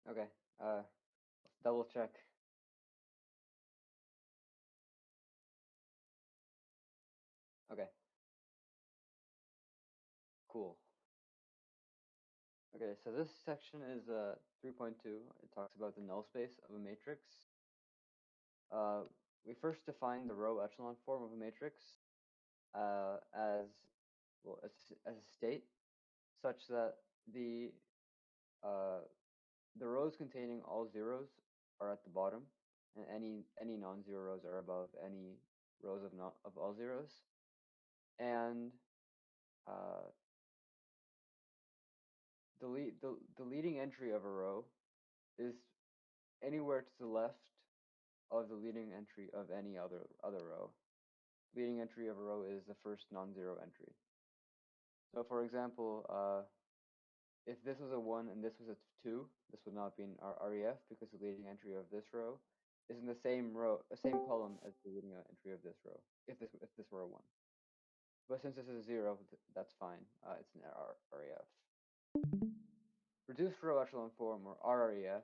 Okay. Uh, double check. Okay. Cool. Okay, so this section is 3.2. It talks about the null space of a matrix. Uh, we first define the row echelon form of a matrix as well as a state such that the uh, the rows containing all zeros are at the bottom, and any non-zero rows are above any rows of not of all zeros. And uh, the leading entry of a row is anywhere to the left of the leading entry of any other row. Leading entry of a row is the first non-zero entry. So for example, if this was a 1 and this was a 2, this would not be an REF because the leading entry of this row is in the same column as the leading entry of this row. If this were a 1, but since this is a 0, that's fine. It's an REF. Reduced row echelon form, or RREF,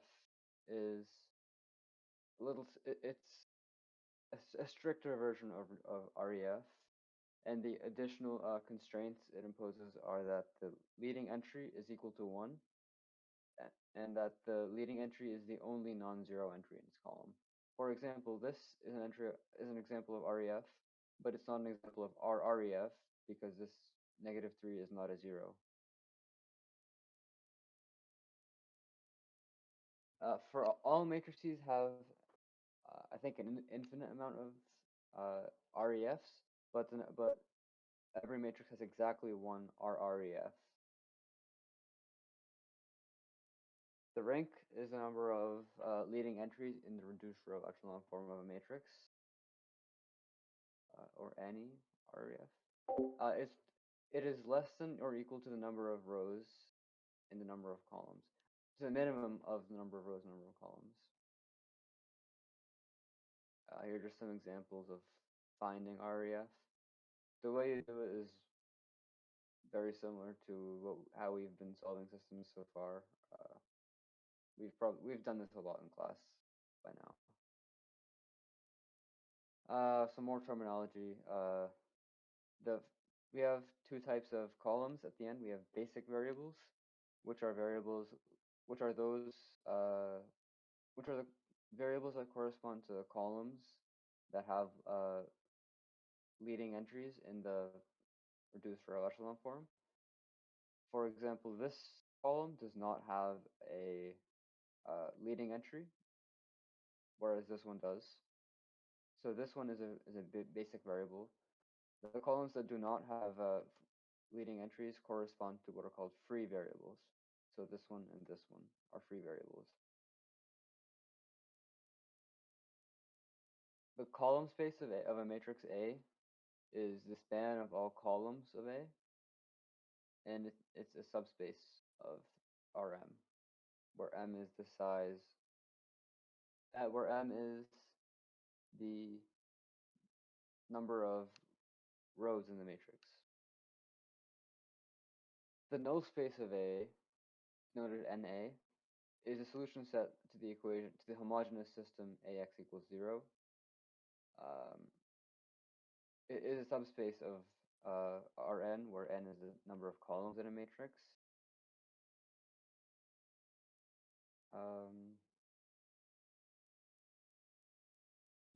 is it's a stricter version of REF, and the additional constraints it imposes are that the leading entry is equal to 1, and that the leading entry is the only non-zero entry in its column. For example, this is an example of REF, but it's not an example of RREF because this -3 is not a 0. For all matrices have, I think, an infinite amount of REFs, but every matrix has exactly one RREF. The rank is the number of leading entries in the reduced row echelon form of a matrix, or any REF. It is less than or equal to the number of rows in the number of columns. It's a minimum of the number of rows and number of columns. Here are just some examples of finding REF. The way you do it is very similar to how we've been solving systems so far. We've done this a lot in class by now. Some more terminology. We have two types of columns at the end. We have basic variables, which are variables, which are those, which are the variables that correspond to the columns that have leading entries in the reduced row echelon form. For example, this column does not have a leading entry, whereas this one does. So this one is a basic variable. The columns that do not have leading entries correspond to what are called free variables. So this one and this one are free variables. The column space of a matrix A is the span of all columns of A, and it's a subspace of Rm, where M is the size, where M is the number of rows in the matrix. The null space of A, noted NA, is a solution set to the equation to the homogeneous system AX equals 0. It is a subspace of Rn, where n is the number of columns in a matrix.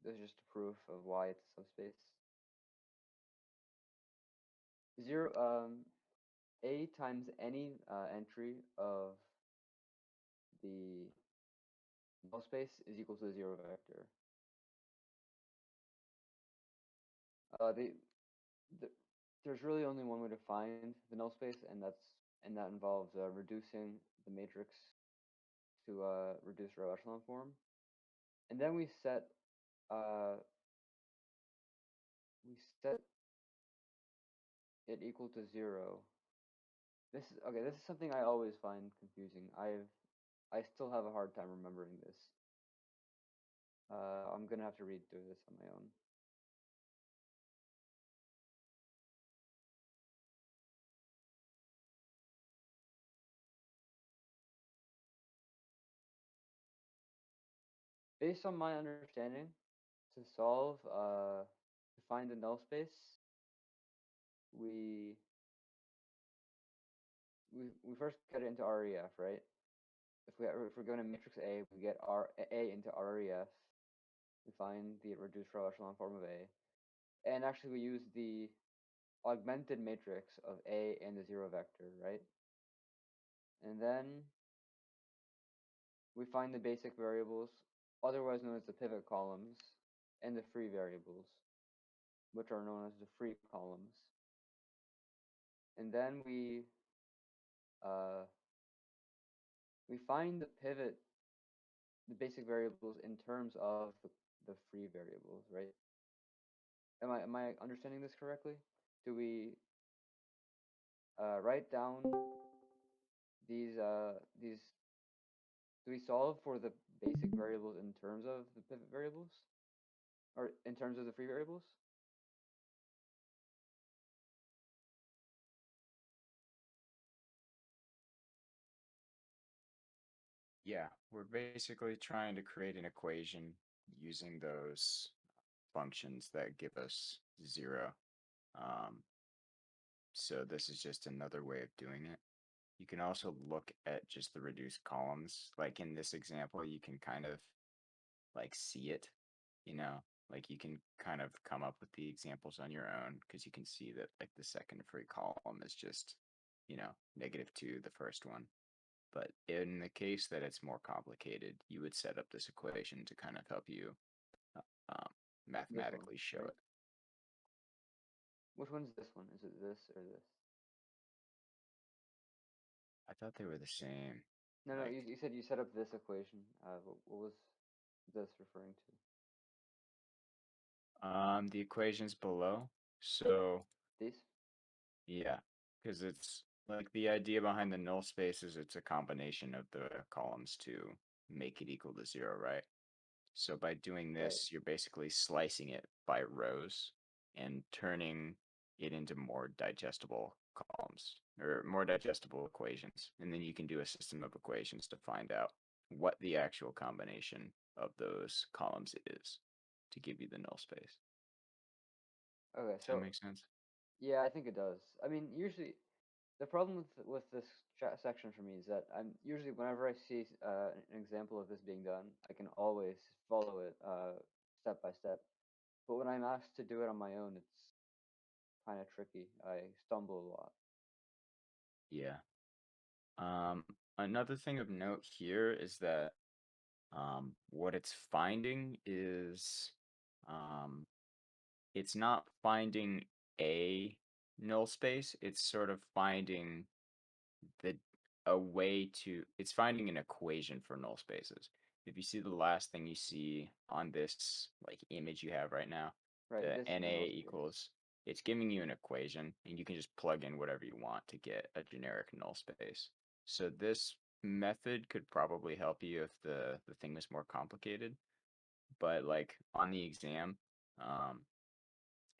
This is just a proof of why it's a subspace. A times any entry of the null space is equal to the 0 vector. There's really only one way to find the null space, and that involves reducing the matrix to reduced row echelon form, and then we set it equal to 0. This is something I always find confusing. I still have a hard time remembering this. I'm gonna have to read through this on my own. based on my understanding, to solve to find the null space, we we first get it into REF, right? If we're going to matrix A, we get A into REF. We find the reduced row echelon form of A, and actually we use the augmented matrix of A and the zero vector, right? And then we find the basic variables, otherwise known as the pivot columns, and the free variables, which are known as the free columns. And then uh, we find the pivot, the basic variables in terms of the free variables, right? Am I understanding this correctly? Do we write down these? Do we solve for the basic variables in terms of the pivot variables, or in terms of the free variables? Yeah, we're basically trying to create an equation using those functions that give us 0. Um, so this is just another way of doing it. You can also look at just the reduced columns. Like in this example, you can kind of like see it, you know, like you can kind of come up with the examples on your own because you can see that like the second free column is just, -2, the first one. But in the case that it's more complicated, you would set up this equation to kind of help you uh, um, This one, mathematically show right? it. Which one's this one? Is it this or this? I thought they were the same. No, no, Like, you said you set up this equation. What was this referring to? the equations below. So, These? yeah, because it's like the idea behind the null space is it's a combination of the columns to make it equal to 0, right? So by doing Right. this, you're basically slicing it by rows and turning it into more digestible columns or more digestible equations. And then you can do a system of equations to find out what the actual combination of those columns is to give you the null space. Okay, Does that so make sense? yeah, I think it does. I mean, usually the problem with this section for me is that I'm usually whenever I see an example of this being done, I can always follow it step by step. But when I'm asked to do it on my own, it's kind of tricky. I stumble a lot. Yeah. Another thing of note here is that what it's finding is um, it's not finding a null space, it's sort of finding the a way to it's finding an equation for null spaces. If you see the last thing you see on this like image you have right now, Right, the this is the NA null space. equals, it's giving you an equation and you can just plug in whatever you want to get a generic null space. So this method could probably help you if the thing was more complicated, but like on the exam, um,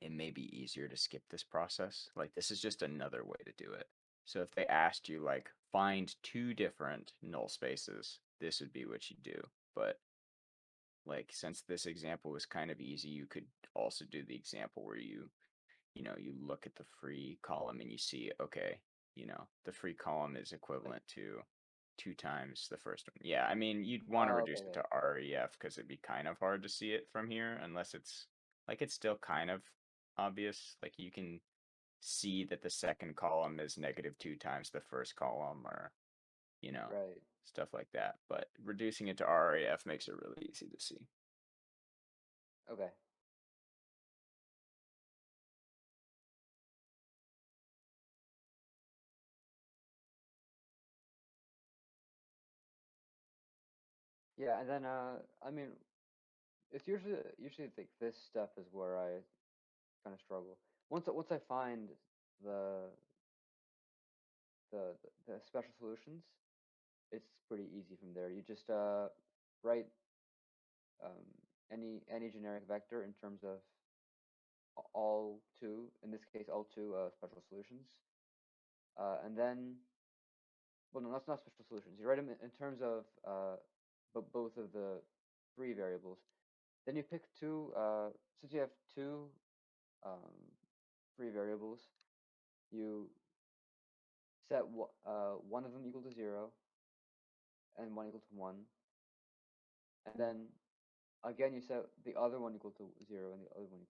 it may be easier to skip this process. Like this is just another way to do it. So if they asked you like find two different null spaces, this would be what you do. But like since this example was kind of easy, you could also do the example where you look at the free column and you see, okay, the free column is Like, equivalent to 2 times the first one. Yeah, I mean, you'd want to okay, reduce it okay. to REF because it'd be kind of hard to see it from here unless it's still kind of obvious. Like you can see that the second column is -2 times the first column or, you know, Right. stuff like that. But reducing it to REF makes it really easy to see. Okay. Yeah, and then I mean, it's usually like this step is where I kind of struggle. Once I find the the special solutions, it's pretty easy from there. You just write um, any generic vector in terms of all two, in this case, all two special solutions, and then well, no, that's not special solutions. You write them in terms of both of the free variables. Then you pick two. Since you have two um, free variables, you set one of them equal to 0 and one equal to 1, and then again you set the other one equal to 0 and the other one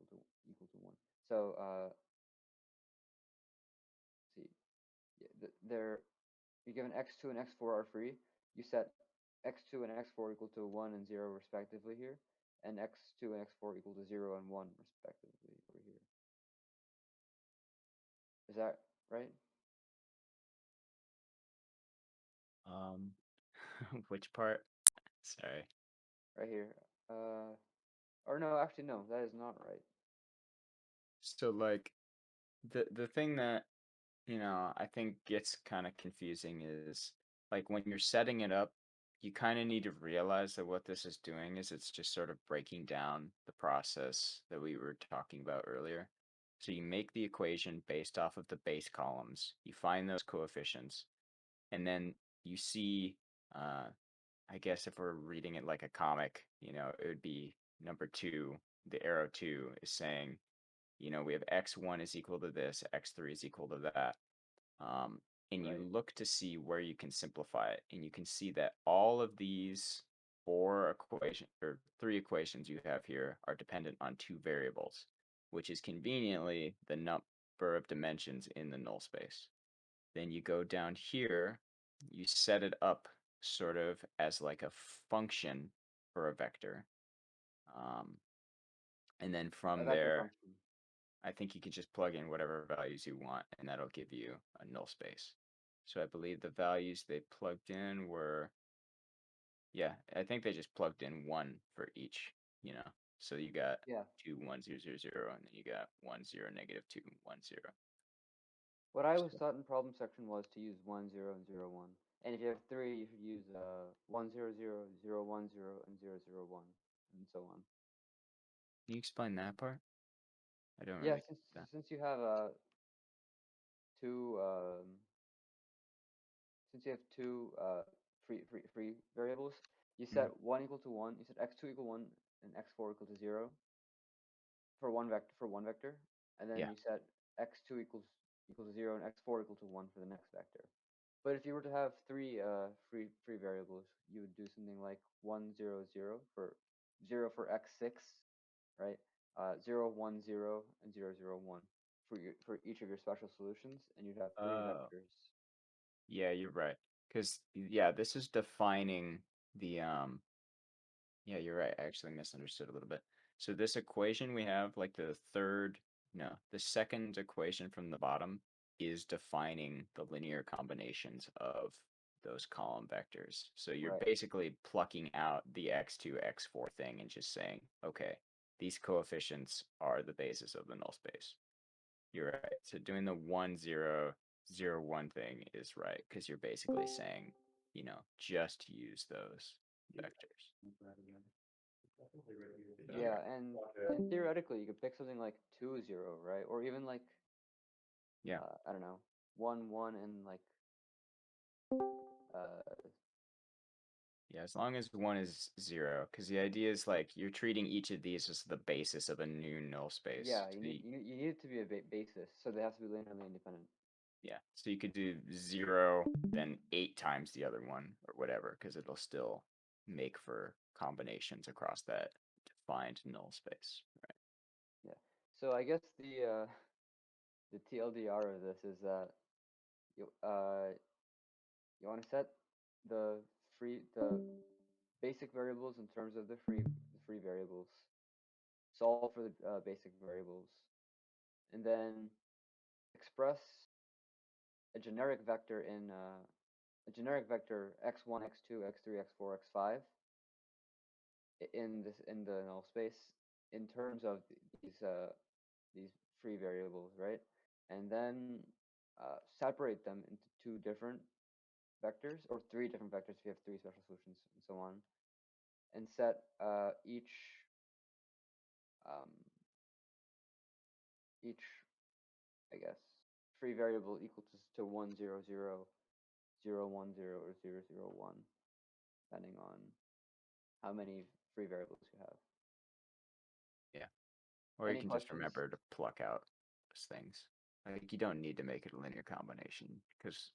equal to 1. So see, yeah, they're you're given x2 and x4 are free. You set x2 and x4 equal to 1 and 0 respectively here, and x2 and x4 equal to 0 and 1 respectively over here. Is that right? Um, which part? Sorry. Right here. Or no, actually no, that is not right. So like the thing that I think gets kind of confusing is like when you're setting it up, you kind of need to realize that what this is doing is it's just sort of breaking down the process that we were talking about earlier. So you make the equation based off of the base columns, you find those coefficients, and then you see, uh, I guess if we're reading it like a comic, it would be number two, the arrow two is saying, we have x1 is equal to this, x3 is equal to that. Um, and you Right. look to see where you can simplify it, and you can see that all of these three equations you have here are dependent on two variables, which is conveniently the number of dimensions in the null space. Then you go down here, you set it up sort of as like a function for a vector. Um, and then A from vector there, function. I think you could just plug in whatever values you want, and that'll give you a null space. So I believe the values they plugged in were, yeah, I think they just plugged in one for each, you know. So you got Yeah. 2, 1, 0, 0, 0, and then you got 1, 0, negative 2, 1, 0. What I was So taught in problem section was to use 1, 0, and 0, 1. And if you have three, you should use 1, 0, 0, 0, 1, 0, and 0, 0, 1, and so on. can you explain that part? I don't Yeah, really get that. since you have two since you have two free variables, you set Mm. one equal to 1. You set x2 equal 1 and x4 equal to 0 for one vector, and then Yeah. you set x2 equals to 0 and x4 equal to 1 for the next vector. But if you were to have three free variables, you would do something like 1, 0, 0 for 0 for x6, right? 0, 1, 0, and 0, 0, 1 for each of your special solutions, and you'd have three Oh, vectors. yeah, you're right. Because, yeah, this is defining the, yeah, you're right. I actually misunderstood a little bit. So this equation we have, like the second equation from the bottom is defining the linear combinations of those column vectors. So you're Right. basically plucking out the x2, x4 thing and just saying, okay, these coefficients are the basis of the null space. You're right. So doing the 1, 0, 0, 1 thing is right because you're basically saying, just use those vectors. Yeah, and theoretically, you could pick something like 2, 0, right? Or even like Yeah. I don't know, 1, 1, and like uh Yeah, as long as one is 0, because the idea is like you're treating each of these as the basis of a new null space. yeah, you need it to be a basis, so they have to be linearly independent. Yeah, so you could do 0, then 8 times the other one, or whatever, because it'll still make for combinations across that defined null space. Right. Yeah. So I guess the TLDR of this is that you you want to set the basic variables in terms of the free variables, solve for the basic variables, and then express a generic vector in a generic vector x1, x2, x3, x4, x5 in the null space in terms of these free variables, right? And then separate them into two different vectors or three different vectors if you have three special solutions and so on, and set um, each I guess free variable equal to 1, 0, 0, 0, 1, 0, or 0, 0, 1, depending on how many free variables you have. Yeah. Or you Any can just questions? remember to pluck out those things. Like you don't need to make it a linear combination because,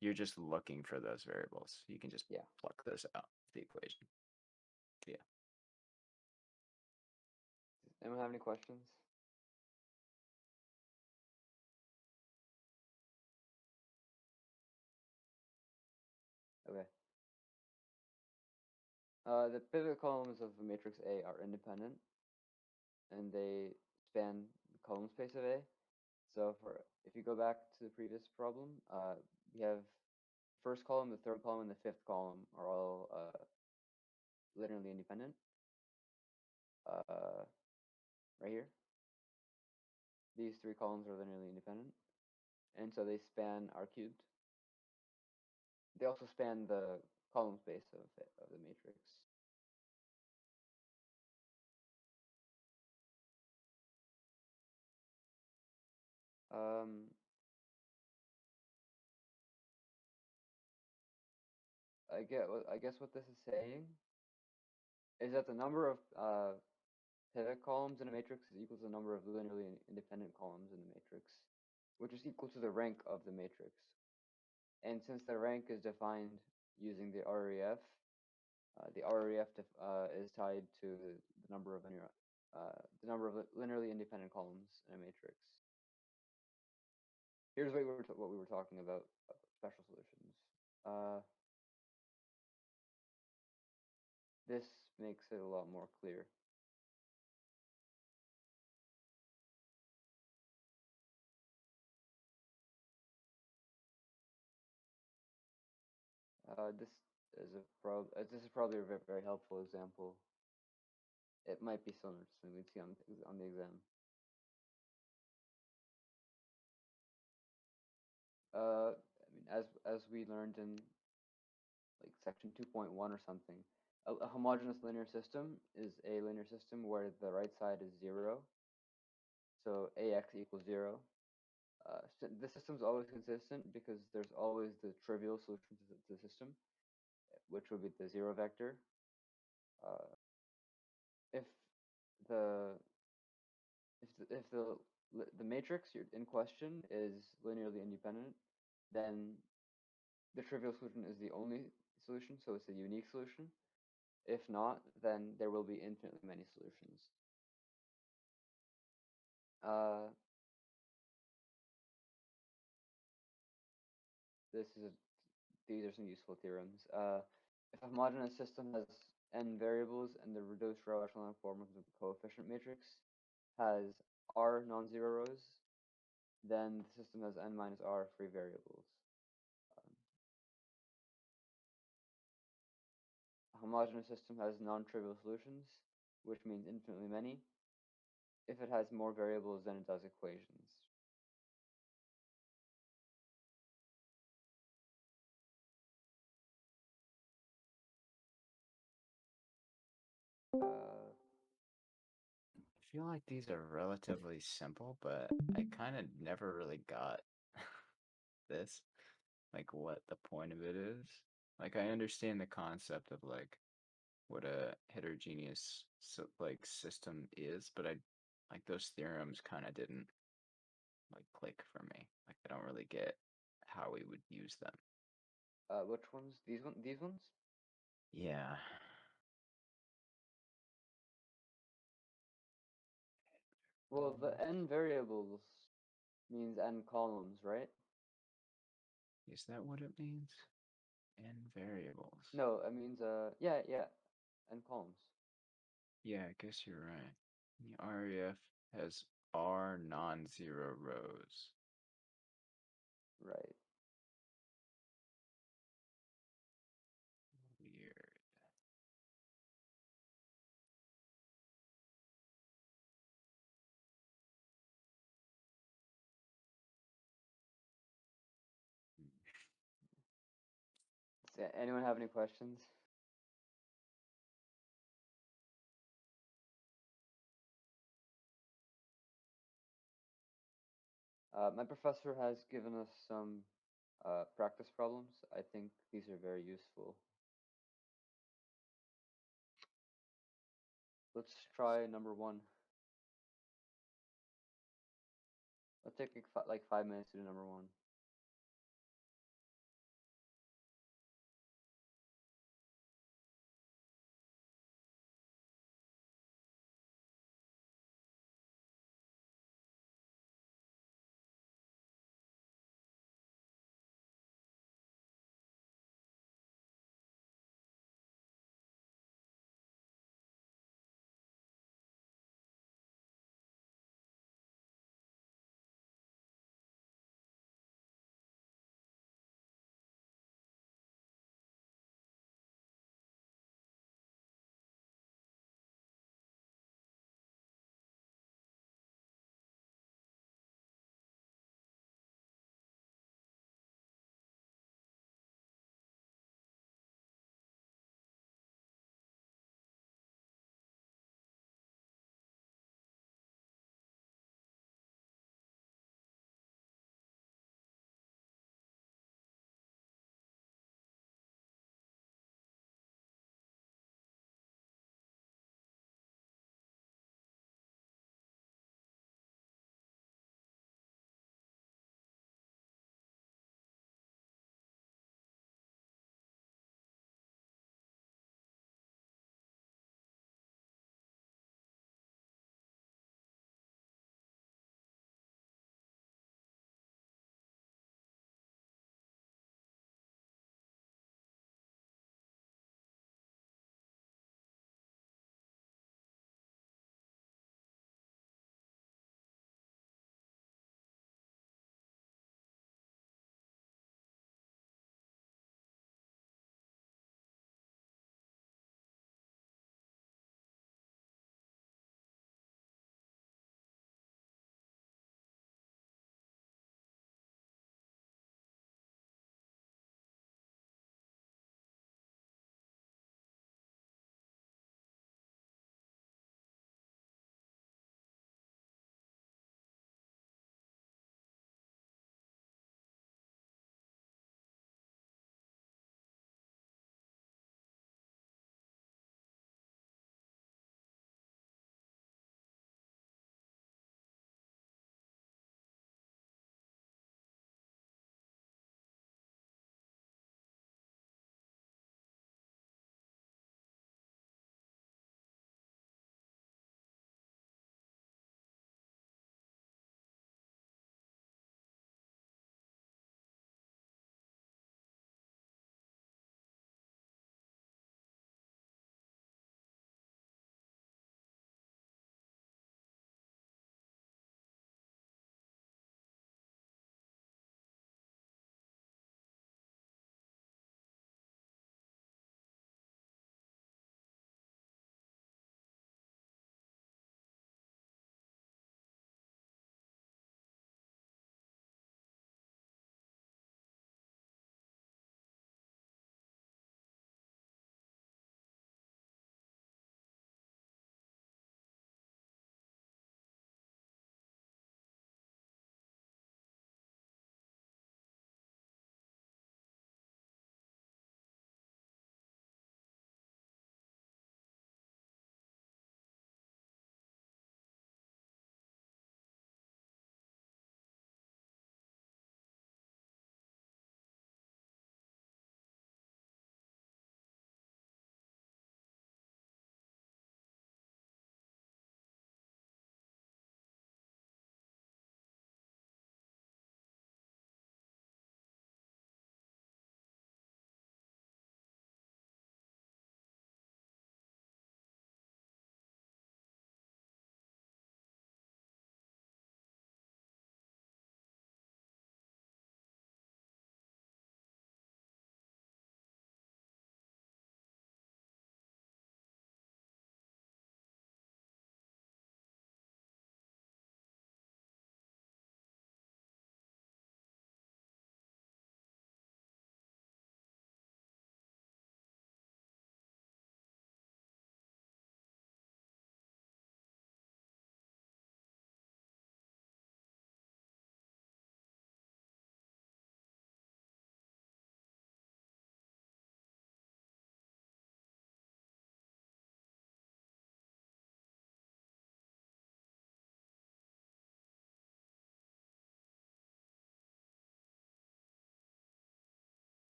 you're just looking for those variables. You can just Yeah. pluck those out of the equation. Yeah. Anyone have any questions? Okay. The pivot columns of a matrix A are independent, and they span the column space of A. So if you go back to the previous problem, we have first column, the third column, and the fifth column are all linearly independent. Right here, these three columns are linearly independent, and so they span R cubed. They also span the column space of the matrix. I guess what this is saying is that the number of pivot columns in a matrix is equal to the number of linearly independent columns in the matrix, which is equal to the rank of the matrix. And since the rank is defined using the REF, the REF is tied to the number of linearly independent columns in a matrix. Here's what we were talking about special solutions. This makes it a lot more clear. This this is probably a very, very helpful example. It might be similar to something we'd see on the exam. I mean, as we learned in like section 2.1 or something, a homogeneous linear system is a linear system where the right side is 0. So AX equals 0. The system's always consistent because there's always the trivial solution to the system, which would be the 0 vector. If the if the matrix in question is linearly independent, then the trivial solution is the only solution, so it's a unique solution. If not, then there will be infinitely many solutions. These are some useful theorems. If a homogeneous system has n variables and the reduced row echelon form of the coefficient matrix has r non-zero rows, then the system has n minus r free variables. A homogeneous system has non-trivial solutions, which means infinitely many, if it has more variables than it does equations. I feel like these are relatively simple, but I kind of never really got this, like what the point of it is. Like I understand the concept of like what a heterogeneous system is, but I like those theorems kind of didn't like click for me. Like I don't really get how we would use them. Which ones? These ones? Yeah. Well, the n variables means n columns, right? Is that what it means? N variables. No, it means yeah, n columns. Yeah, I guess you're right. The REF has R non-zero rows. Right. Weird. Anyone have any questions? My professor has given us some practice problems. I think these are very useful. Let's try number one. Let's take like 5 minutes to do number one.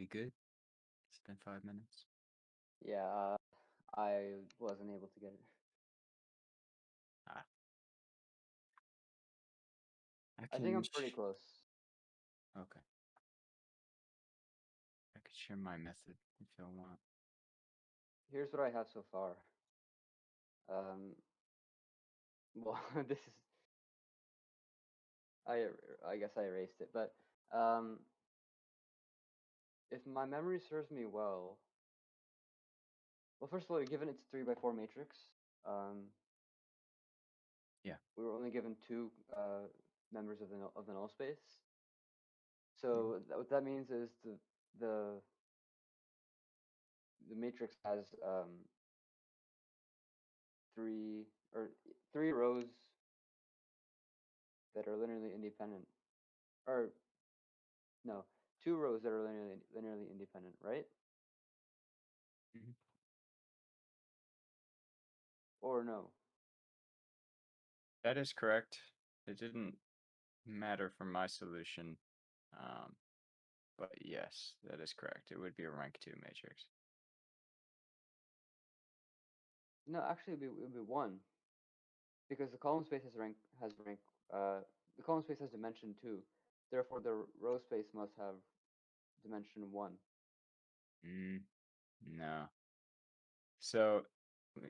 be good? It's been 5 minutes. Yeah, I wasn't able to get it. Ah, I I think can. I'm pretty close. Okay. I could share my method if you want. Here's what I have so far. Um, well, this is I guess I erased it, but um, if my memory serves me well, first of all, given it's 3 by 4 matrix, um, Yeah. we were only given two members of the null space. Mhm. So what that means is the the matrix has three or three rows that are linearly independent, or no, two rows that are linearly independent, right? Mhm. Or no? That is correct. It didn't matter for my solution, um, but yes, that is correct. It would be a rank 2 matrix. No, actually, it would be one because the column space has rank. Uh, the column space has dimension 2. Therefore, the row space must have dimension 1. Mm, no. So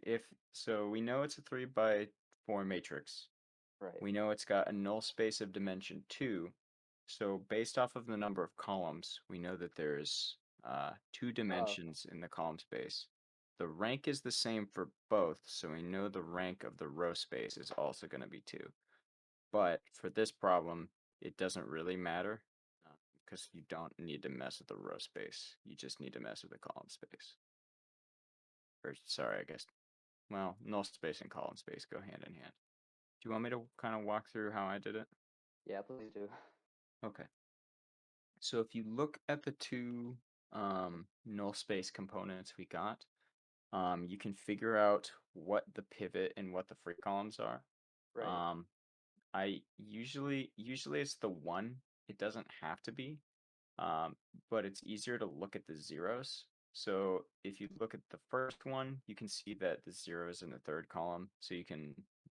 if so, we know it's a 3 by 4 matrix. Right. We know it's got a null space of dimension 2. So based off of the number of columns, we know that there's 2 Oh, dimensions in the column space. The rank is the same for both, so we know the rank of the row space is also going to be 2. But for this problem, it doesn't really matter because you don't need to mess with the row space. You just need to mess with the column space. Or sorry, I guess. Well, null space and column space go hand in hand. Do you want me to kind of walk through how I did it? yeah, please do. Okay. So if you look at the two null space components we got, you can figure out what the pivot and what the free columns are. Right. Um, I usually it's the one. It doesn't have to be, but it's easier to look at the zeros. So if you look at the first one, you can see that the zero is in the third column. So you can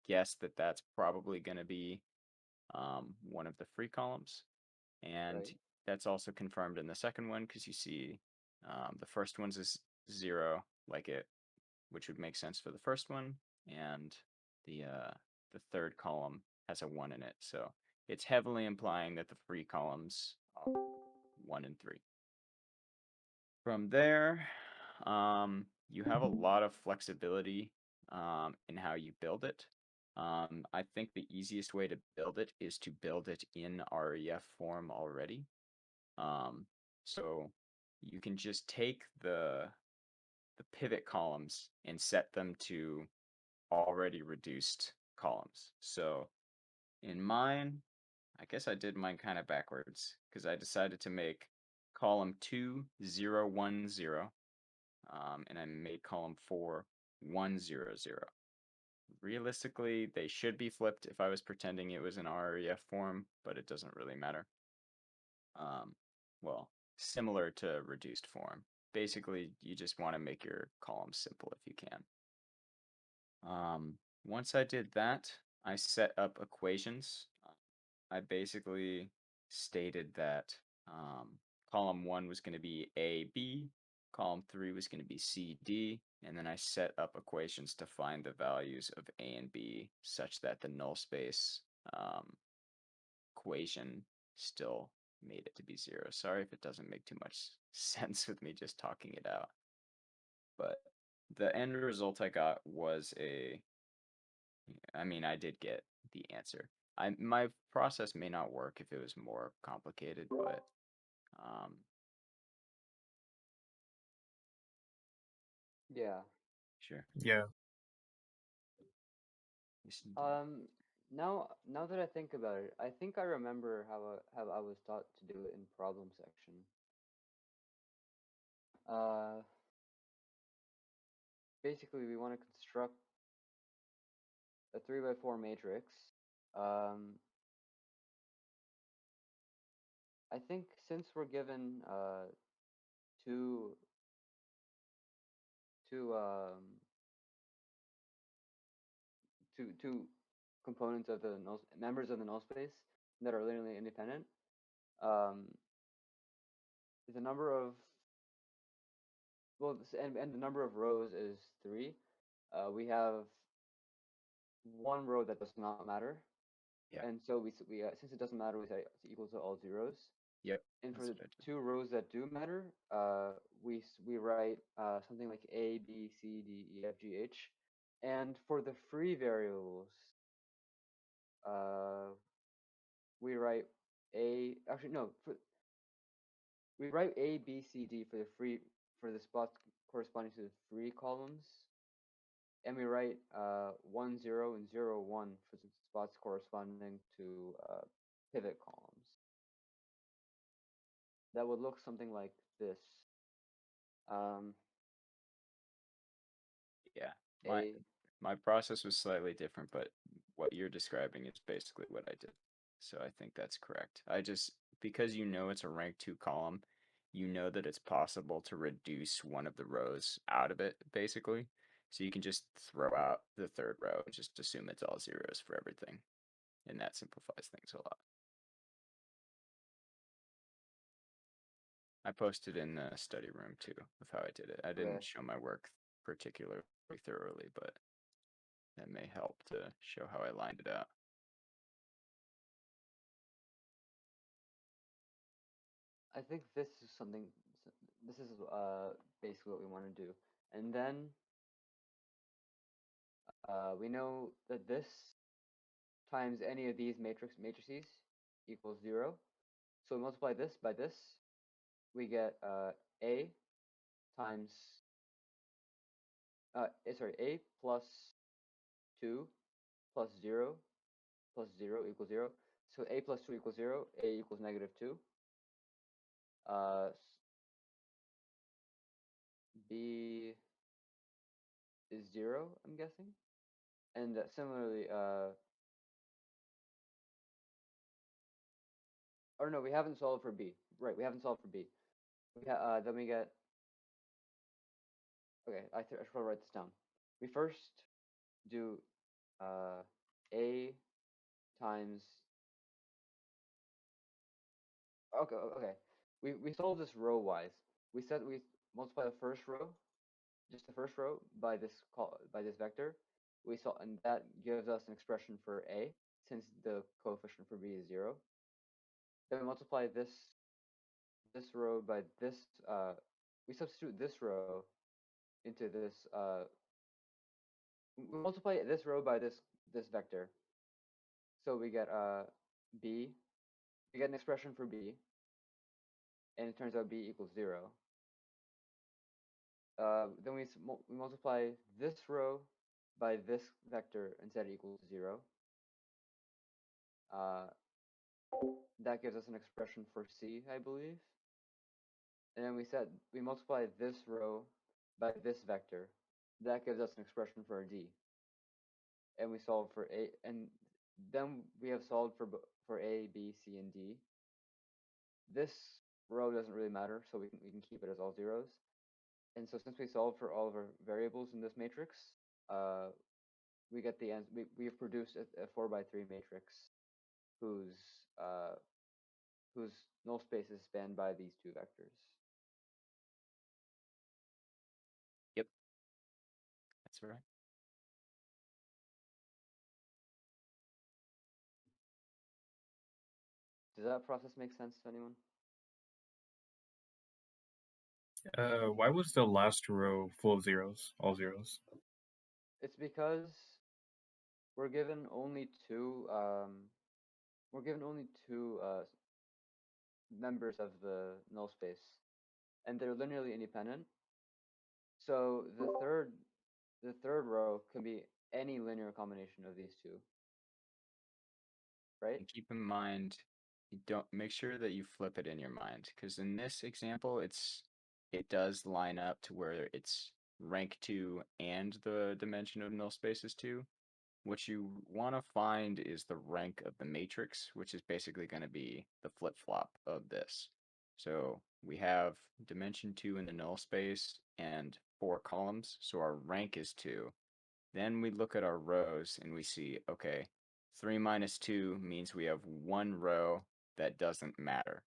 guess that that's probably going to be one of the free columns. And Right. that's also confirmed in the second one because you see the first one's is 0, like it, which would make sense for the first one, and the third column has a 1 in it. So it's heavily implying that the free columns are 1 and 3. From there, you have a lot of flexibility in how you build it. I think the easiest way to build it is to build it in REF form already. Um, so you can just take the pivot columns and set them to already reduced columns. So in mine, I guess I did mine kind of backwards because I decided to make column 2 0 1 0, and I made column 4 1 0 0. Realistically, they should be flipped if I was pretending it was an REF form, but it doesn't really matter. Um, well, similar to reduced form. Basically, you just want to make your columns simple if you can. Once I did that, I set up equations. I basically stated that column 1 was going to be A, B, column 3 was going to be C, D, and then I set up equations to find the values of A and B such that the null space equation still made it to be 0. Sorry if it doesn't make too much sense with me just talking it out. But the end result I got was I did get the answer. My process may not work if it was more complicated, but um, Yeah. sure. Yeah. Yes, indeed. Now that I think about it, I think I remember how I was taught to do it in problem section. Uh, Basically, we want to construct a 3 by 4 matrix. Um, I think since we're given two two two components of the members of the null space that are linearly independent. Um, the number of and the number of rows is 3. We have one row that does not matter, Yeah. and so we since it doesn't matter, we say it's equal to all zeros. Yep. And for That's the what I did. two rows that do matter, we write something like A, B, C, D, E, F, G, H. And for the free variables, uh, we write A. Actually, no. We write A, B, C, D for the spots corresponding to the free columns, and we write 1, 0, and 0, 1 for the spots corresponding to pivot columns. That would look something like this. Um, Yeah. A My process was slightly different, but what you're describing is basically what I did. So I think that's correct. Because you know it's a rank 2 column, you know that it's possible to reduce one of the rows out of it, basically. So you can just throw out the third row and just assume it's all zeros for everything. And that simplifies things a lot. I posted in the study room too of how I did it. I Okay. didn't show my work particularly thoroughly, but that may help to show how I lined it out. I think this is something. This is basically what we want to do, and then we know that this times any of these matrices equals 0. So we multiply this by this, we get A times A plus 2 plus 0 plus 0 equals 0. So A plus 2 equals 0. A equals -2. Uh, B is 0, I'm guessing. And similarly, or no, we haven't solved for B. Right, we haven't solved for B. Then we get, okay, I should probably write this down. We first do A times, okay. We solve this row wise. We said we multiply the first row, just the first row, by this vector. And that gives us an expression for A, since the coefficient for B is 0. Then we multiply this row by this. We substitute this row into this. We multiply this row by this vector, so we get B. We get an expression for B, and it turns out B equals 0. Then we multiply this row by this vector and set it equals 0. Uh, that gives us an expression for C, I believe. And then we multiply this row by this vector. That gives us an expression for D. And we solve for A, and then we have solved for A, B, C, and D. This row doesn't really matter, so we can keep it as all zeros. And so since we solved for all of our variables in this matrix, we get the answer. We have produced a 4x3 matrix whose uh, whose null space is spanned by these two vectors. Yep, that's right. Does that process make sense to anyone? Why was the last row full of zeros? All zeros. It's because we're given only two. We're given only two members of the null space, and they're linearly independent. So the third row can be any linear combination of these two, right? And keep in mind, you don't make sure that you flip it in your mind, because in this example, it does line up to where it's rank 2 and the dimension of null space is 2. What you want to find is the rank of the matrix, which is basically going to be the flip-flop of this. So we have dimension 2 in the null space and 4 columns, so our rank is 2. Then we look at our rows and we see, okay, 3 minus 2 means we have one row that doesn't matter.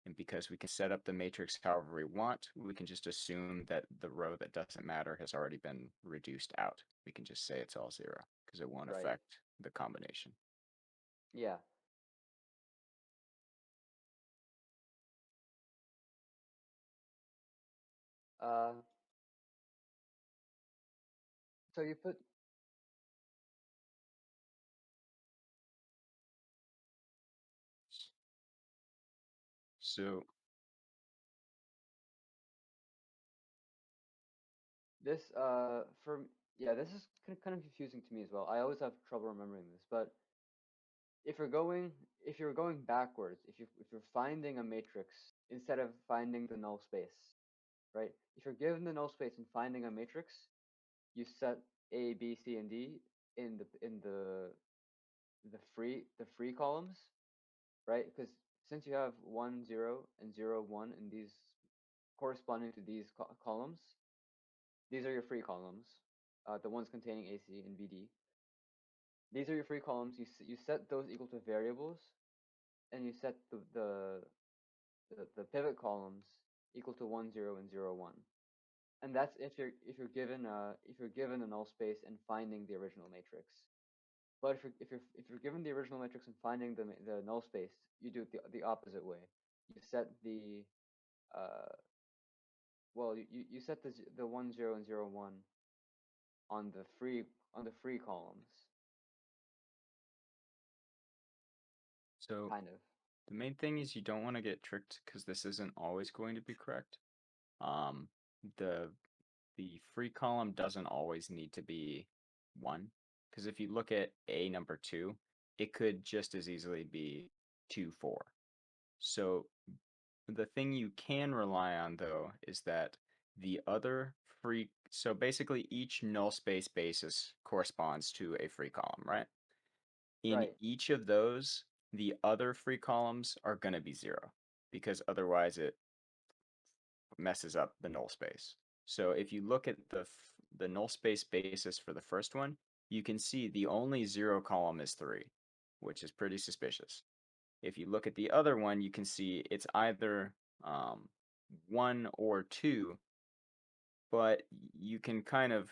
And because we can set up the matrix however we want, we can just assume that the row that doesn't matter has already been reduced out. We can just say it's all 0 because it won't Right. affect the combination. Yeah. So you put So this this is kind of confusing to me as well. I always have trouble remembering this, but if you're going backwards, if you're finding a matrix instead of finding the null space, right? If you're given the null space and finding a matrix, you set A, B, C, and D in the free columns, right? Because since you have 1, 0, and 0, 1 in these corresponding to these columns, these are your free columns, the ones containing AC and BD. These are your free columns. You set those equal to variables, and you set the pivot columns equal to 1, 0, and 0, 1. And that's if you're given a null space and finding the original matrix. But if you're given the original matrix and finding the null space, you do it the opposite way. You set the you set the 1, 0, and 0, 1 on the free columns, So kind of. the main thing is you don't want to get tricked because this isn't always going to be correct. Um, the the free column doesn't always need to be 1, because if you look at A number 2, it could just as easily be 2, 4. So the thing you can rely on though is that the other free, so basically each null space basis corresponds to a free column, right? In Right. each of those, the other free columns are going to be 0 because otherwise it messes up the null space. So if you look at the null space basis for the first one, you can see the only 0 column is 3, which is pretty suspicious. If you look at the other one, you can see it's either 1 or 2, but you can kind of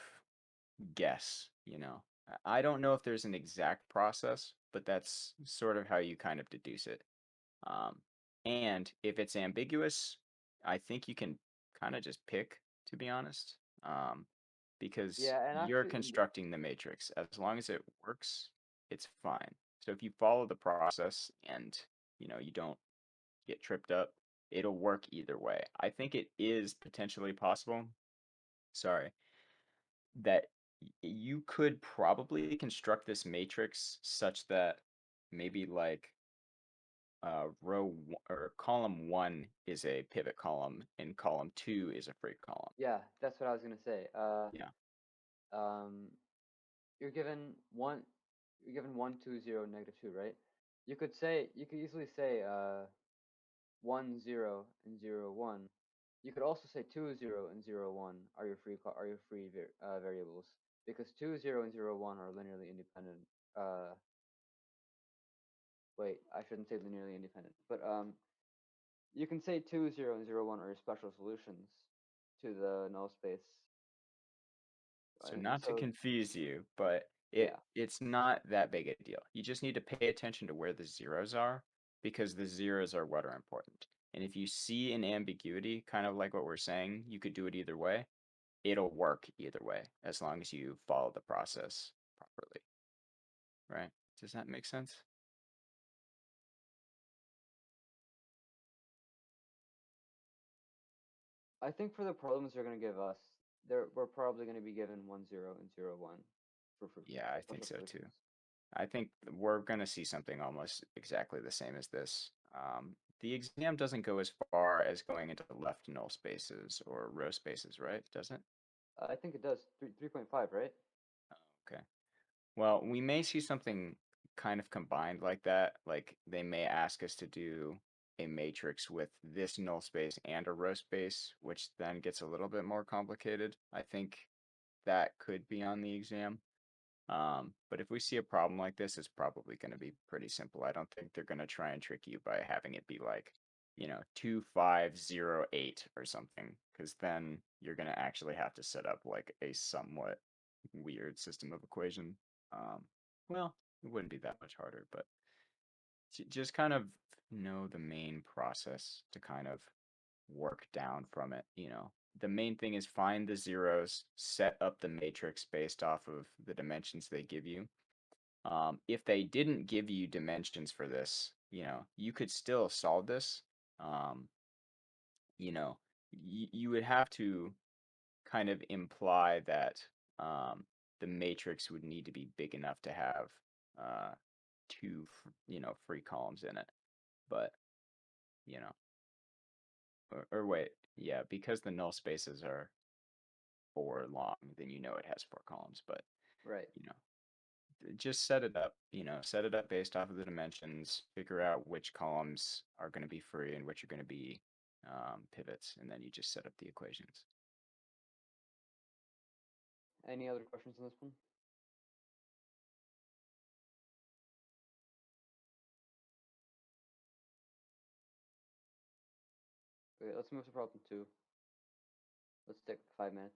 guess, you know. I don't know if there's an exact process, but that's sort of how you kind of deduce it. And if it's ambiguous, I think you can kind of just pick, to be honest, because Yeah, and you're actually, constructing the matrix. As long as it works, it's fine. So if you follow the process and you don't get tripped up, it'll work either way. I think it is potentially possible. Sorry, that you could probably construct this matrix such that maybe like or column 1 is a pivot column and column 2 is a free column. yeah, that's what I was gonna say. Yeah. Um, you're given 1, 2, 0, -2, right? You could easily say 1, 0, and 0, 1. You could also say 2, 0, and 0, 1 are your variables, because 2, 0, and 0, 1 are linearly independent. Uh, Wait, I shouldn't say linearly independent, but you can say 2, 0, and 0, 1 are your special solutions to the null space. So And not to so, confuse you, but yeah, it's not that big a deal. You just need to pay attention to where the zeros are because the zeros are what are important. And if you see an ambiguity, kind of like what we're saying, you could do it either way. It'll work either way as long as you follow the process properly. Right? Does that make sense? I think for the problems they're going to give us, we're probably going to be given 1, 0, and 0, 1 for Yeah, I think special so too. solutions. I think we're going to see something almost exactly the same as this. The exam doesn't go as far as going into left null spaces or row spaces, right? Doesn't it? I think it does 3.5, right? Okay. Well, we may see something kind of combined like that. Like they may ask us to do a matrix with this null space and a row space, which then gets a little bit more complicated. I think that could be on the exam. But if we see a problem like this, it's probably going to be pretty simple. I don't think they're going to try and trick you by having it be like, 2508 or something, because then you're going to actually have to set up like a somewhat weird system of equation. Well, it wouldn't be that much harder, but just kind of know the main process to kind of work down from it. The main thing is find the zeros, set up the matrix based off of the dimensions they give you. If they didn't give you dimensions for this, you could still solve this. You would have to kind of imply that the matrix would need to be big enough to have two, free columns in it. But, you know, or wait, yeah, because the null spaces are 4 long, then it has 4 columns. But, Right. Just set it up, set it up based off of the dimensions, figure out which columns are going to be free and which are going to be pivots, and then you just set up the equations. Any other questions on this one? Okay, let's move to problem 2. Let's take 5 minutes.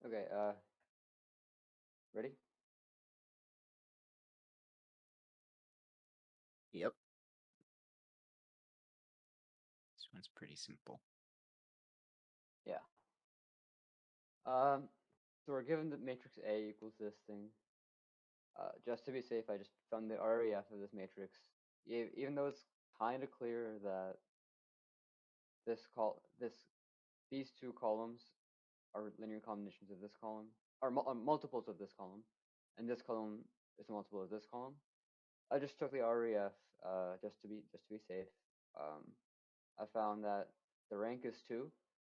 Okay, ready? Yep. This one's pretty simple. Yeah. So we're given that matrix A equals this thing. Just to be safe, I just found the REF of this matrix. Even though it's kind of clear that these two columns are linear combinations of this column, or multiples of this column, and this column is a multiple of this column. I just took the REF just to be safe. I found that the rank is 2,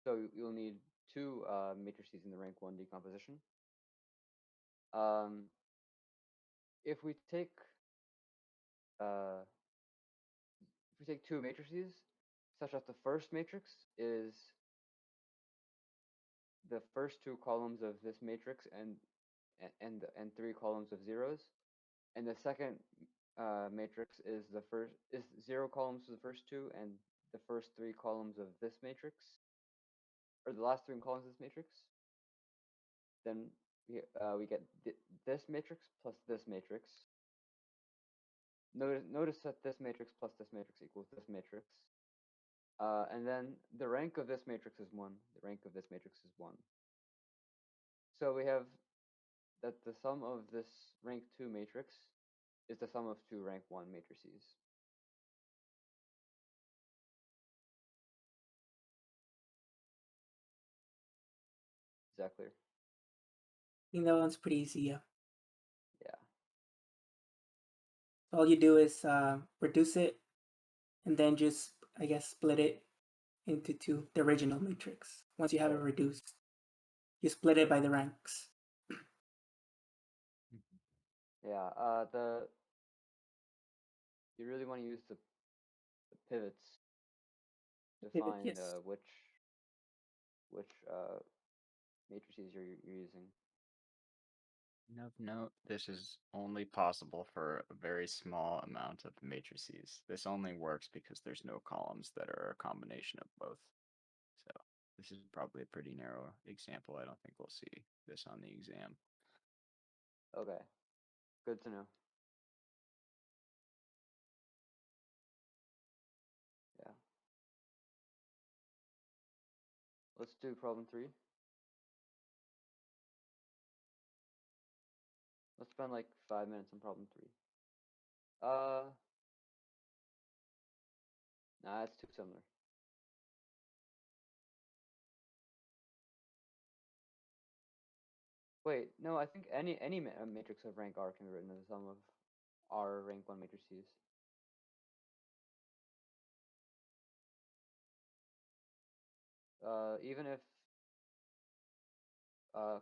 so you'll need 2 matrices in the rank 1 decomposition. If we take 2 matrices, such that the first matrix is the first 2 columns of this matrix and 3 columns of zeros, and the second matrix is 0 columns of the first 2 and the first 3 columns of this matrix, or the last 3 columns of this matrix, then we get this matrix plus this matrix. Notice that this matrix plus this matrix equals this matrix. And then the rank of this matrix is 1. The rank of this matrix is 1. So we have that the sum of this rank 2 matrix is the sum of 2 rank 1 matrices. Is that clear? I think that one's pretty easy, yeah. Yeah. All you do is reduce it and then just, I guess, split it into 2, the original matrix. Once you have it reduced, you split it by the ranks. Yeah, you really want to use the pivots to Pivot, find yes. which matrices you're using. Of note, this is only possible for a very small amount of matrices. This only works because there's no columns that are a combination of both. So this is probably a pretty narrow example. I don't think we'll see this on the exam. Okay, good to know. Yeah. Let's do problem 3. Let's spend like 5 minutes on problem 3. Nah, it's too similar. Wait, no, I think any matrix of rank R can be written as the sum of R rank 1 matrices. Even if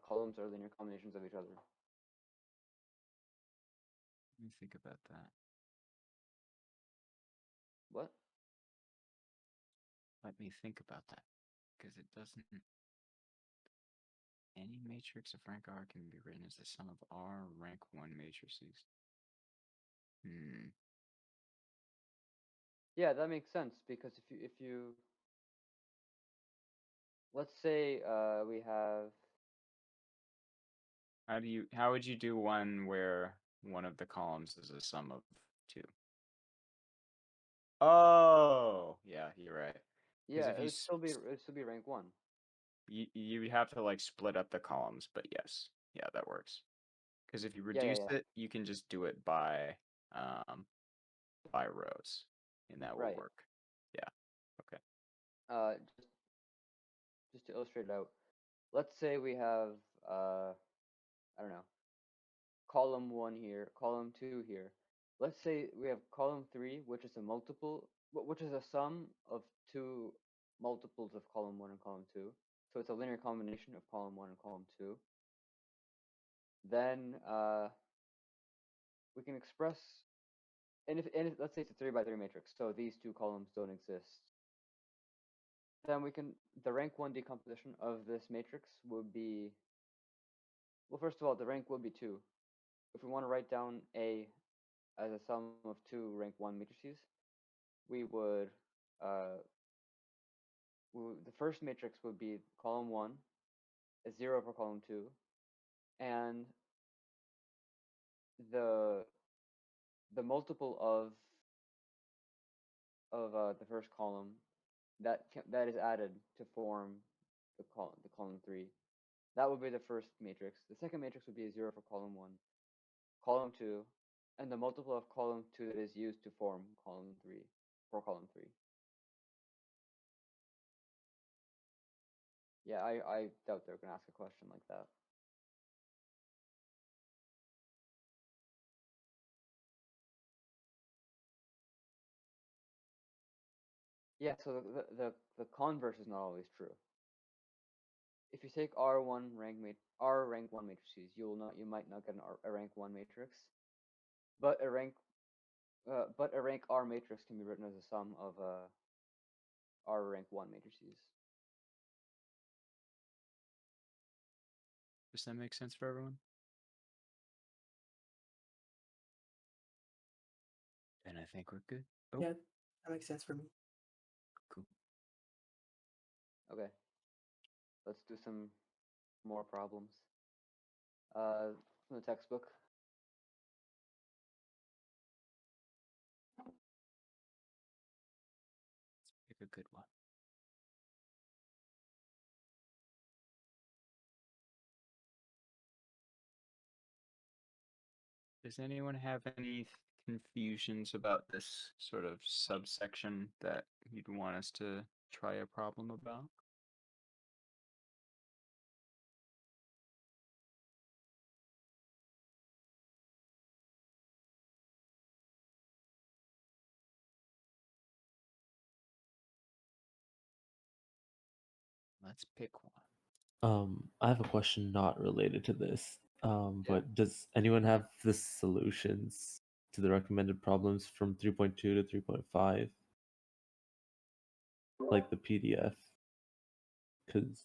columns are linear combinations of each other. Let me think about that. What? Let me think about that. Because it doesn't. Any matrix of rank R can be written as the sum of R rank 1 matrices. Yeah, that makes sense because if you let's say we have How would you do one where one of the columns is a sum of 2? Oh, yeah, you're right. yeah, if it you would still be rank 1. You would have to like split up the columns, but yes, yeah, that works. Because if you Yeah, reduce yeah. it, you can just do it by rows, and that will Right. work. Yeah. Okay. Just to illustrate it out, let's say we have I don't know, column 1 here, column 2 here. Let's say we have column 3, which is a multiple, which is a sum of 2 multiples of column 1 and column 2. So it's a linear combination of column 1 and column 2. Then we can express, and if let's say it's a 3 by 3 matrix, so these 2 columns don't exist. Then the rank 1 decomposition of this matrix would be, well, first of all, the rank would be 2. If we want to write down A as a sum of 2 rank 1 matrices, we would, the first matrix would be column 1, is 0 for column 2, and the multiple of the first column that is added to form the column 3. That would be the first matrix. The second matrix would be a 0 for column 1, column 2, and the multiple of column 2 that is used to form column 3 for column 3. Yeah, I doubt they're gonna ask a question like that. Yeah, so the converse is not always true. If you take R rank 1 matrices, you might not get a rank 1 matrix, but a rank R matrix can be written as a sum of R rank 1 matrices. Does that make sense for everyone? And I think we're good. Oh, Yeah, that makes sense for me. cool. Okay, let's do some more problems. From the textbook. Pick a good one. Does anyone have any confusions about this sort of subsection that you'd want us to try a problem about? Let's pick one. I have a question not related to this. Yeah. But does anyone have the solutions to the recommended problems from 3.2 to 3.5? Like the PDF? Because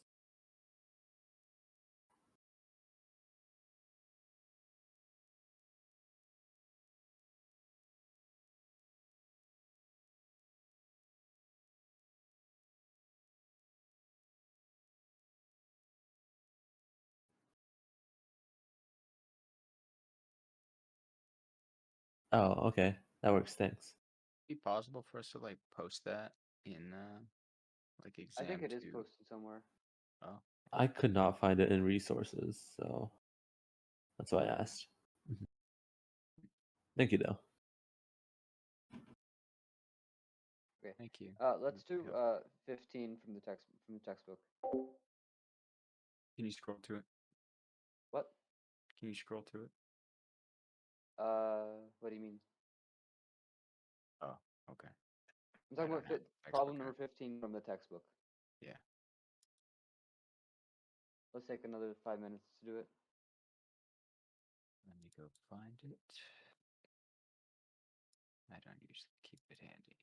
oh, okay, that works. Thanks. Be possible for us to like post that in like I exam think it is 2? posted somewhere. Oh, I could not find it in resources, so that's why I asked. Mhm. Thank you, though. Okay. thank you. Let's do Yep. 15 from the textbook. Can you scroll to it? What? Can you scroll to it? What do you mean? Oh, okay. I'm I talking don't about have the problem textbook number 15 from the textbook. Yeah. Let's take another 5 minutes to do it. Let me go find it. I don't usually keep it handy.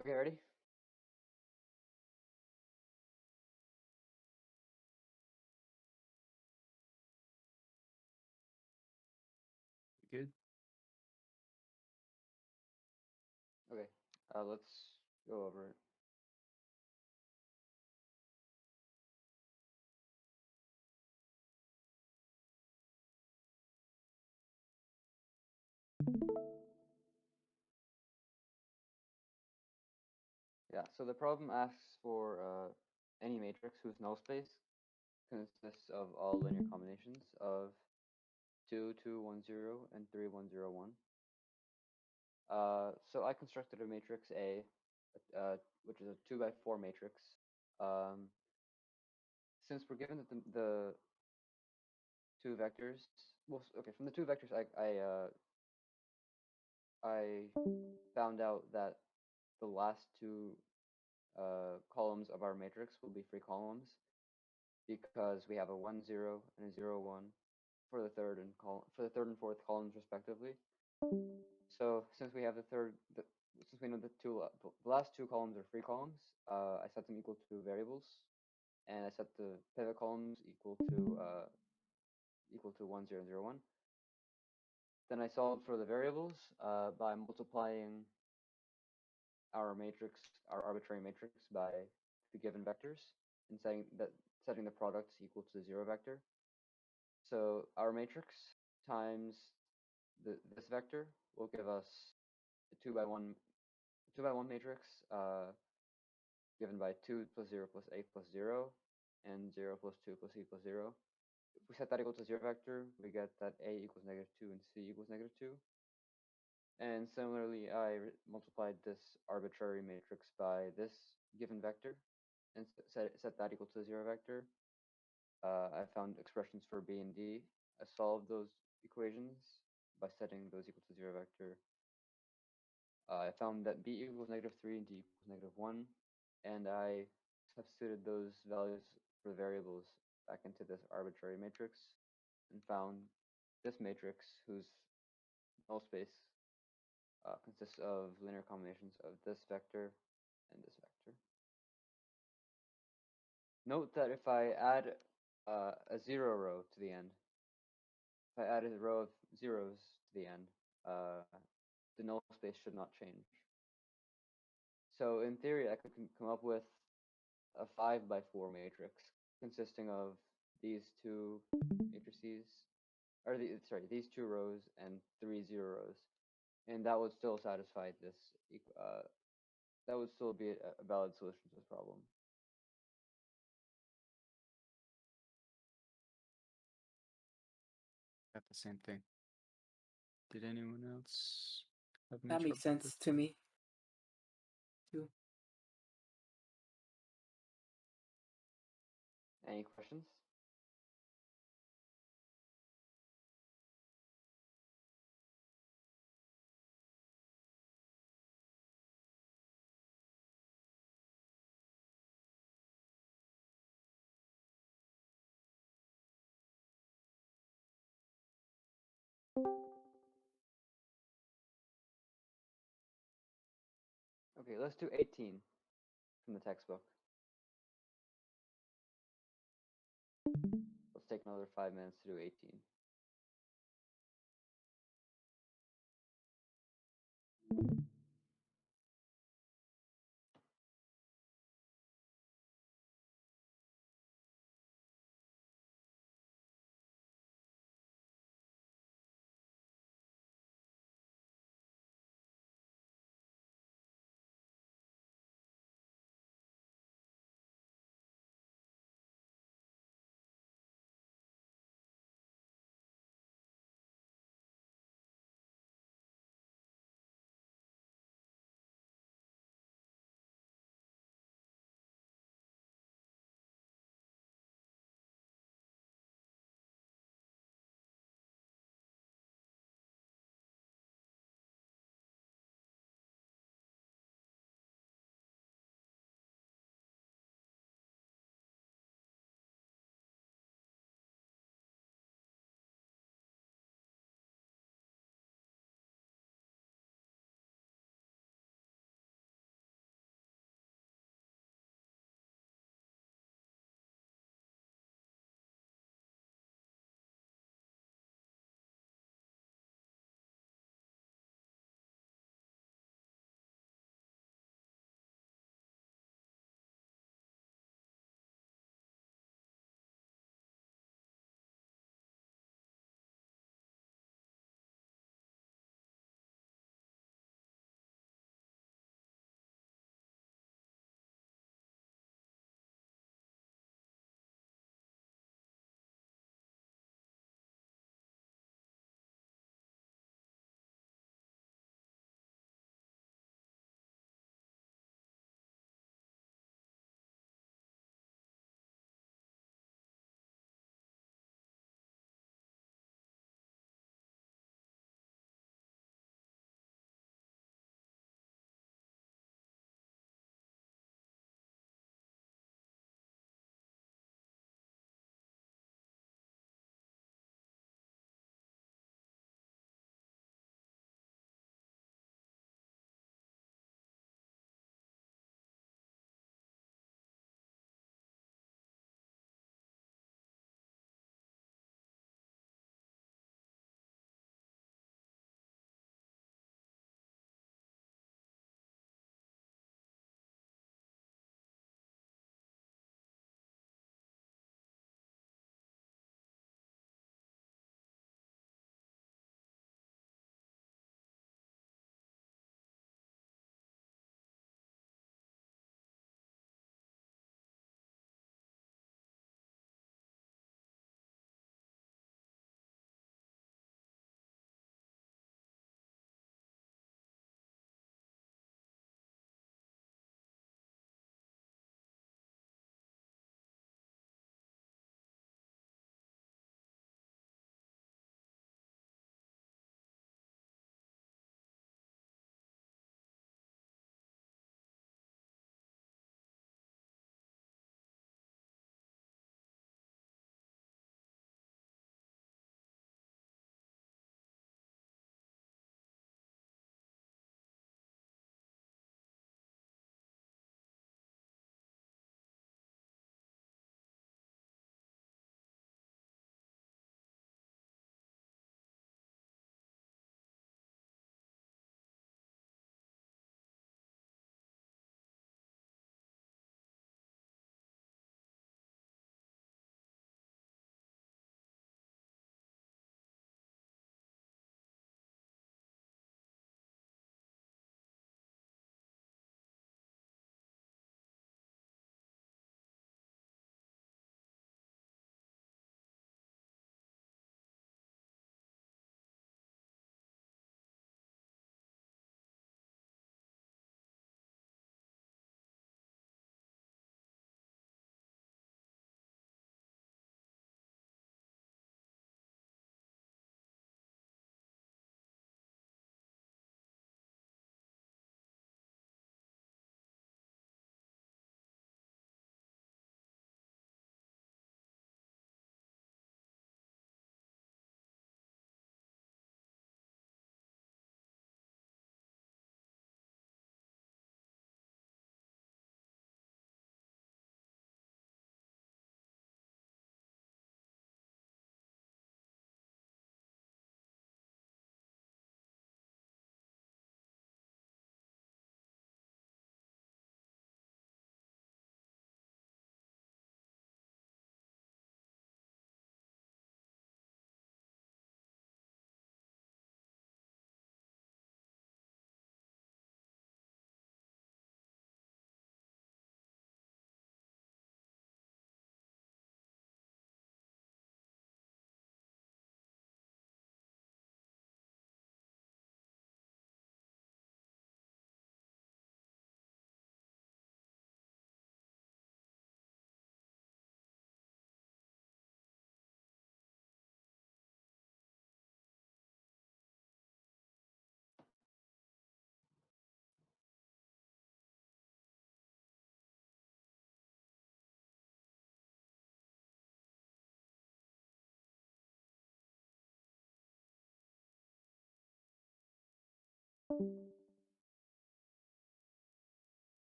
Okay, ready? Good. Okay, let's go over it. Yeah, so the problem asks for any matrix whose null space consists of all linear combinations of 2, 2, 1, 0, and 3, 1, 0, 1. So I constructed a matrix A, which is a 2 by 4 matrix. Since we're given that the two vectors, well, okay, from the two vectors, I found out that the last two columns of our matrix will be free columns because we have a 1, 0 and a 0, 1 for the third and and fourth columns respectively. So since we have since we know the last two columns are free columns, I set them equal to variables, and I set the pivot columns equal to 1, 0, 0, 1. Then I solved for the variables by multiplying our matrix, our arbitrary matrix, by the given vectors and setting the products equal to the 0 vector. So our matrix times this vector will give us a 2 by 1 matrix given by 2 plus 0 plus a plus 0 and 0 plus 2 plus e plus 0. If we set that equal to 0 vector, we get that a equals -2 and c equals -2. And similarly, I multiplied this arbitrary matrix by this given vector and set that equal to 0 vector. I found expressions for b and d. I solved those equations by setting those equal to 0 vector. I found that b equals -3 and d equals -1, and I substituted those values for variables back into this arbitrary matrix and found this matrix whose null space consists of linear combinations of this vector and this vector. Note that if I add a 0 row to the end, if I add a row of zeros to the end, the null space should not change. So in theory, I could come up with a 5 by 4 matrix consisting of these two matrices, or these two rows and 3 zeros, and that would still satisfy this. That would still be a valid solution to this problem. Got the same thing. Did anyone else have any That makes trouble with sense this? to me. Too. Any questions? Okay, let's do 18 from the textbook. Let's take another 5 minutes to do 18.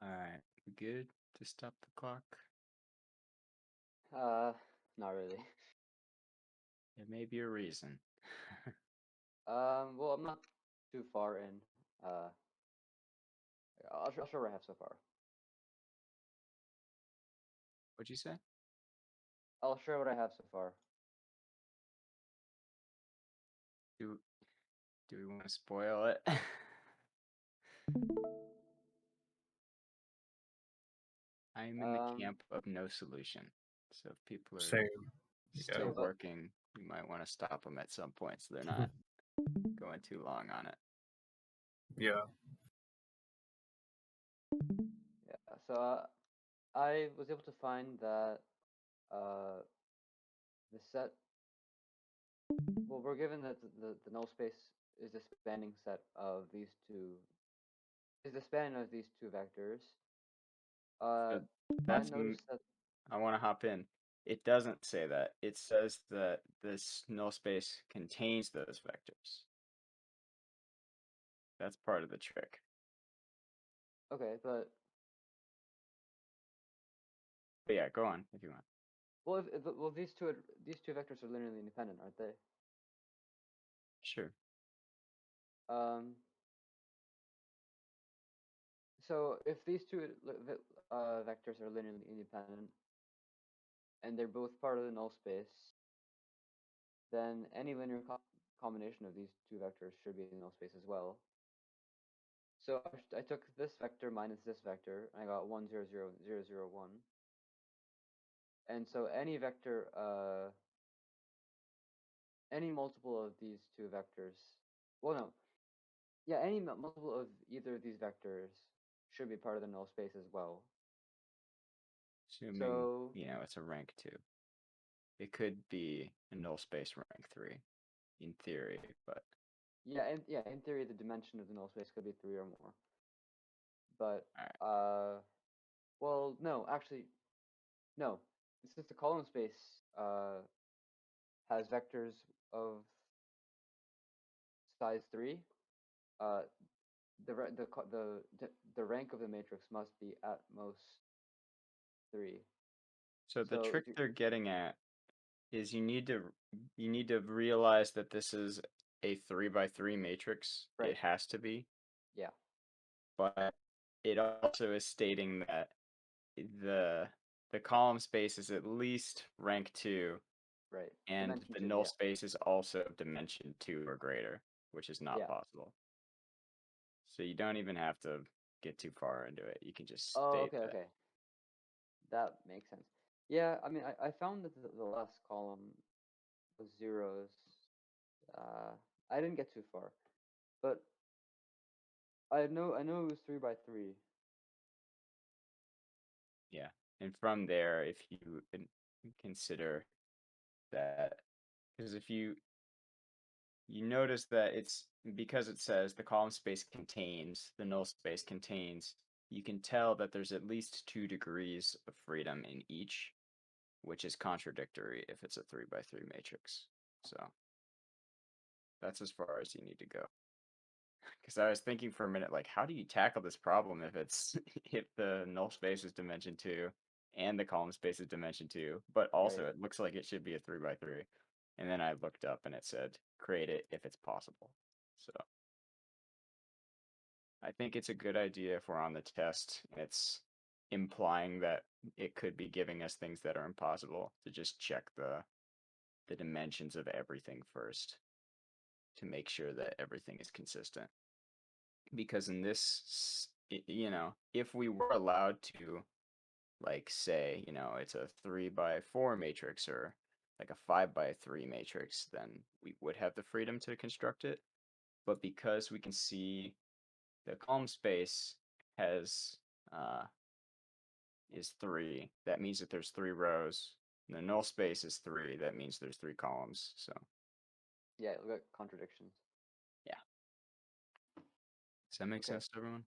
Alright, we good to stop the clock? Not really. There may be a reason. Well, I'm not too far in. I'll show what I have so far. What'd you say? I'll share what I have so far. Do we want to spoil it? I'm in the camp of no solution. So if people are Same. still Yeah. working, you might want to stop them at some point so they're not going too long on it. Yeah. Yeah, so I was able to find that the set. Well, we're given that the null space is the spanning set of these two. Is the span of these two vectors. I That's noticed that. I want to hop in. It doesn't say that. It says that this null space contains those vectors. That's part of the trick. Okay, but yeah, go on if you want. well, these two vectors are linearly independent, aren't they? Sure. So if these two vectors are linearly independent, and they're both part of the null space, then any linear combination of these two vectors should be in the null space as well. So I took this vector minus this vector, and I got 1, 0, 0, 0, 0, 1. And so any vector, any multiple of these two vectors, well, no, yeah, any multiple of either of these vectors should be part of the null space as well. Assuming, So, it's a rank 2. It could be a null space rank 3, in theory, but... Yeah, in theory, the dimension of the null space could be 3 or more. But, right. Well, no, actually, no. Since the column space has vectors of size 3, the rank of the matrix must be at most 3. So the So trick they're getting at is you need to realize that this is a 3x3 matrix. Right. It has to be. Yeah. But it also is stating that the column space is at least rank 2. Right. And Dimension the 2, null yeah. space is also dimension 2 or greater, which is not Yeah. possible. So you don't even have to get too far into it. You can just state okay, that. okay. That makes sense. Yeah, I mean, I found that the last column was zeros. I didn't get too far, but I know it was 3x3. Yeah. And from there, if you consider that, because if you notice that it's because it says the column space contains, the null space contains, you can tell that there's at least 2 degrees of freedom in each, which is contradictory if it's a 3x3 matrix. So that's as far as you need to go. Because I was thinking for a minute, like, how do you tackle this problem if it's if the null space is dimension 2 and the column space is dimension 2, but also Right. it looks like it should be a 3x3. And then I looked up and it said create it if it's possible. So I think it's a good idea if we're on the test and it's implying that it could be giving us things that are impossible to just check the dimensions of everything first to make sure that everything is consistent. Because in this, if we were allowed to, like, say, it's a 3x4 matrix or like a 5x3 matrix, then we would have the freedom to construct it. But because we can see the column space is 3, that means that there's 3 rows. And the null space is 3, that means there's 3 columns. So Yeah, look at contradictions. yeah. Does that make sense to everyone?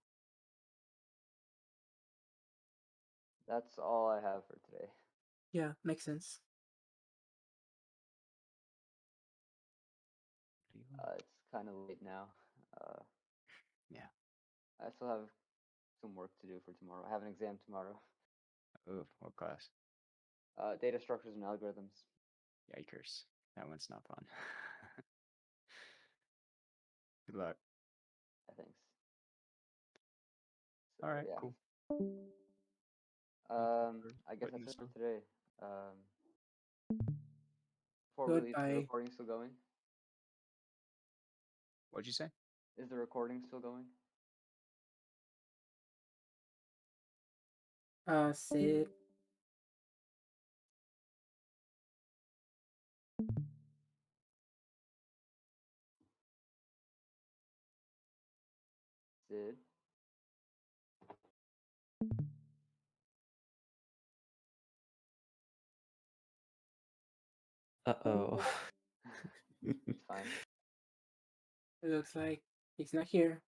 That's all I have for today. Yeah, makes sense. It's kind of late now. Yeah. I still have some work to do for tomorrow. I have an exam tomorrow. Oh, what class? Data structures and algorithms. Yikers. That one's not fun. Good luck. Thanks. All right, yeah. cool. I guess putting that's this it for on. today. Before we leave, is the Goodbye. recording still going? What'd you say? Is the recording still going? Sid. Sid? Uh-oh. It's fine. It looks like he's not here.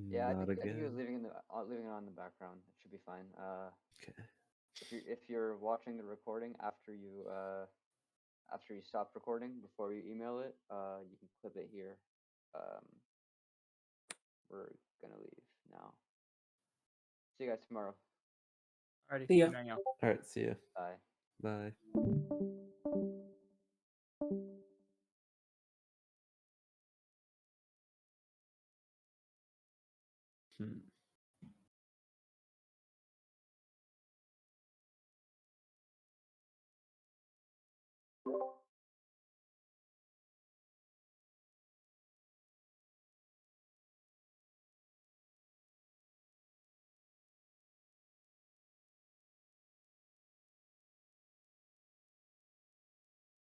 Yeah, I Not think he was again. leaving leaving it on in the background. It should be fine. Okay. If you're watching the recording after you stop recording before you email it, you can clip it here. We're gonna leave now. See you guys tomorrow. Alrighty. See ya. Good night, y'all. All right. See you. Bye. Bye. Hmm.